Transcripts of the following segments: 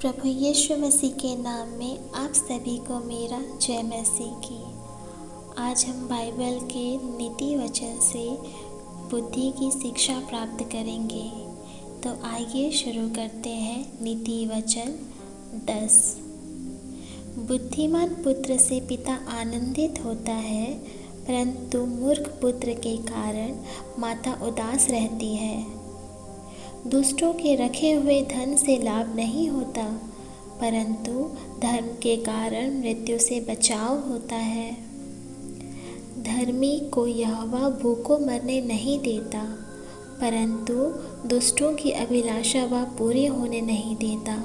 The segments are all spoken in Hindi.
प्रभु यीशु मसीह के नाम में आप सभी को मेरा जय मसीह की। आज हम बाइबल के नीति वचन से बुद्धि की शिक्षा प्राप्त करेंगे। तो आइए शुरू करते हैं। नीति वचन 10। बुद्धिमान पुत्र से पिता आनंदित होता है, परंतु मूर्ख पुत्र के कारण माता उदास रहती है। दुष्टों के रखे हुए धन से लाभ नहीं होता, परंतु धर्म के कारण मृत्यु से बचाव होता है। धर्मी को यहोवा भूखों मरने नहीं देता, परंतु दुष्टों की अभिलाषा वह पूरी होने नहीं देता।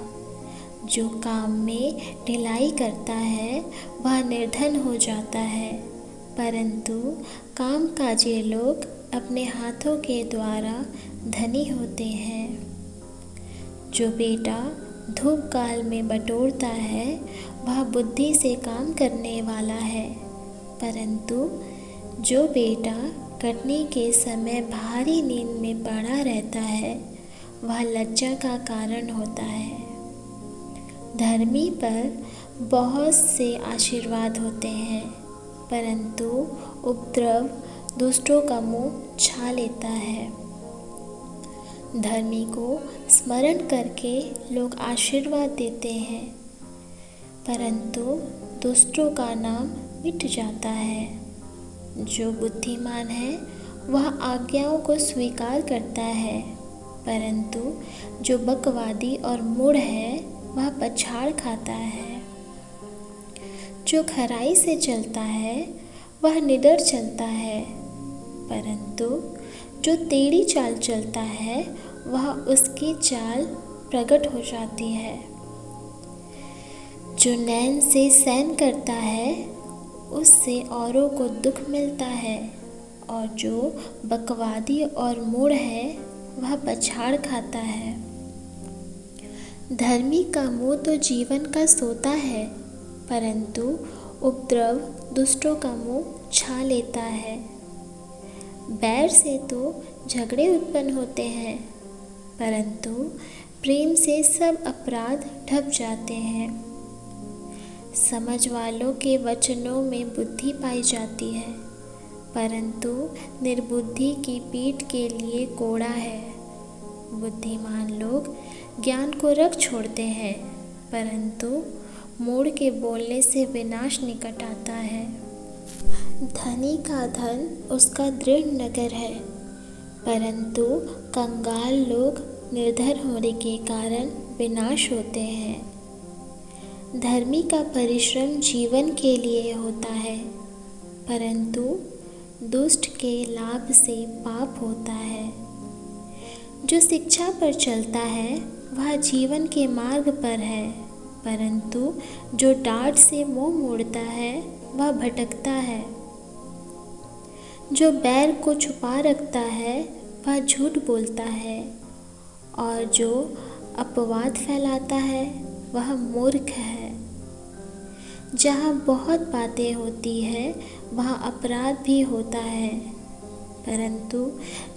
जो काम में ढिलाई करता है वह निर्धन हो जाता है, परंतु कामकाजी लोग अपने हाथों के द्वारा धनी होते हैं। जो बेटा धूप काल में बटोरता है वह बुद्धि से काम करने वाला है, परंतु जो बेटा कटनी के समय भारी नींद में पड़ा रहता है वह लज्जा का कारण होता है। धर्मी पर बहुत से आशीर्वाद होते हैं, परंतु उपद्रव दुष्टों का मुंह छा लेता है। धर्मी को स्मरण करके लोग आशीर्वाद देते हैं, परंतु दुष्टों का नाम मिट जाता है। जो बुद्धिमान है वह आज्ञाओं को स्वीकार करता है, परंतु जो बकवादी और मूढ़ है वह पछाड़ खाता है। जो खराई से चलता है वह निडर चलता है, परंतु जो टेढ़ी चाल चलता है वह उसकी चाल प्रकट हो जाती है। जो नैन से सहन करता है उससे औरों को दुख मिलता है, और जो बकवादी और मूढ़ है वह पछाड़ खाता है। धर्मी का मुंह तो जीवन का सोता है, परंतु उपद्रव दुष्टों का मुंह छा लेता है। बैर से तो झगड़े उत्पन्न होते हैं, परंतु प्रेम से सब अपराध ढक जाते हैं। समझ वालों के वचनों में बुद्धि पाई जाती है, परंतु निर्बुद्धि की पीठ के लिए कोड़ा है। बुद्धिमान लोग ज्ञान को रख छोड़ते हैं, परंतु मूढ़ के बोलने से विनाश निकट आता है। धनी का धन उसका दृढ़ नगर है, परंतु कंगाल लोग निर्धन होने के कारण विनाश होते हैं। धर्मी का परिश्रम जीवन के लिए होता है, परंतु दुष्ट के लाभ से पाप होता है। जो शिक्षा पर चलता है वह जीवन के मार्ग पर है, परंतु जो डांट से मुंह मोड़ता है वह भटकता है। जो बैर को छुपा रखता है वह झूठ बोलता है, और जो अपवाद फैलाता है वह मूर्ख है। जहाँ बहुत बातें होती है वहाँ अपराध भी होता है, परंतु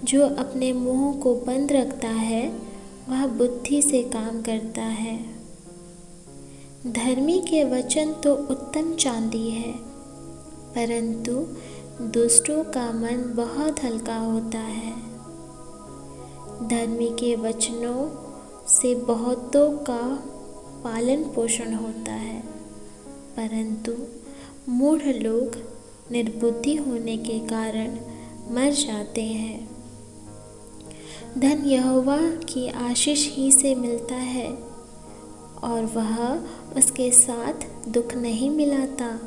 जो अपने मुंह को बंद रखता है वह बुद्धि से काम करता है। धर्मी के वचन तो उत्तम चांदी है, परंतु दुष्टों का मन बहुत हल्का होता है। धर्मी के वचनों से बहुतों का पालन पोषण होता है, परंतु मूढ़ लोग निर्बुद्धि होने के कारण मर जाते हैं। धन यहोवा की आशीष ही से मिलता है, और वह उसके साथ दुख नहीं मिलाता।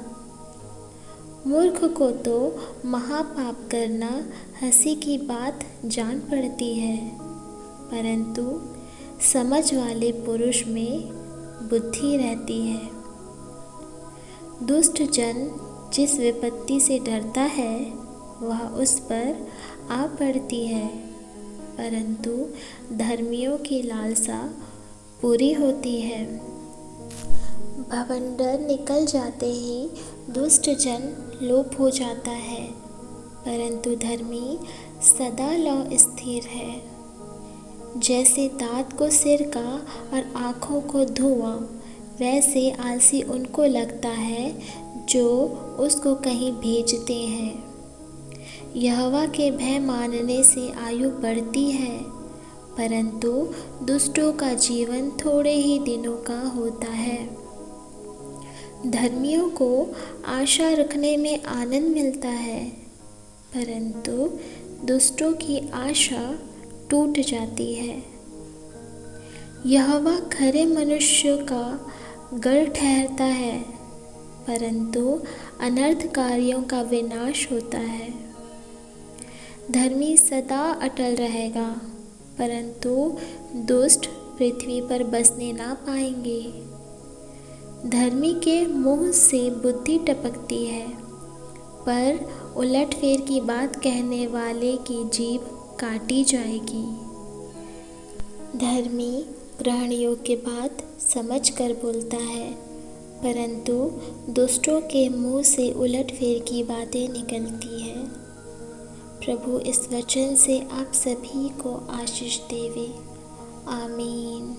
मूर्ख को तो महापाप करना हंसी की बात जान पड़ती है, परंतु समझ वाले पुरुष में बुद्धि रहती है। दुष्ट जन जिस विपत्ति से डरता है वह उस पर आ पड़ती है, परंतु धर्मियों की लालसा पूरी होती है। भवंडर निकल जाते ही दुष्ट जन लोप हो जाता है, परंतु धर्मी सदा लौ स्थिर है। जैसे दांत को सिरका और आँखों को धुआं, वैसे आलसी उनको लगता है जो उसको कहीं भेजते हैं। यहोवा के भय मानने से आयु बढ़ती है, परंतु दुष्टों का जीवन थोड़े ही दिनों का होता है। धर्मियों को आशा रखने में आनंद मिलता है, परंतु दुष्टों की आशा टूट जाती है। यहोवा खरे मनुष्य का गढ़ ठहरता है, परंतु अनर्थकारियों का विनाश होता है। धर्मी सदा अटल रहेगा, परंतु दुष्ट पृथ्वी पर बसने ना पाएंगे। धर्मी के मुंह से बुद्धि टपकती है, पर उलटफेर की बात कहने वाले की जीभ काटी जाएगी। धर्मी ग्रहण योग्य बात समझ कर बोलता है, परंतु दुष्टों के मुंह से उलटफेर की बातें निकलती है। प्रभु इस वचन से आप सभी को आशीष देवे। आमीन।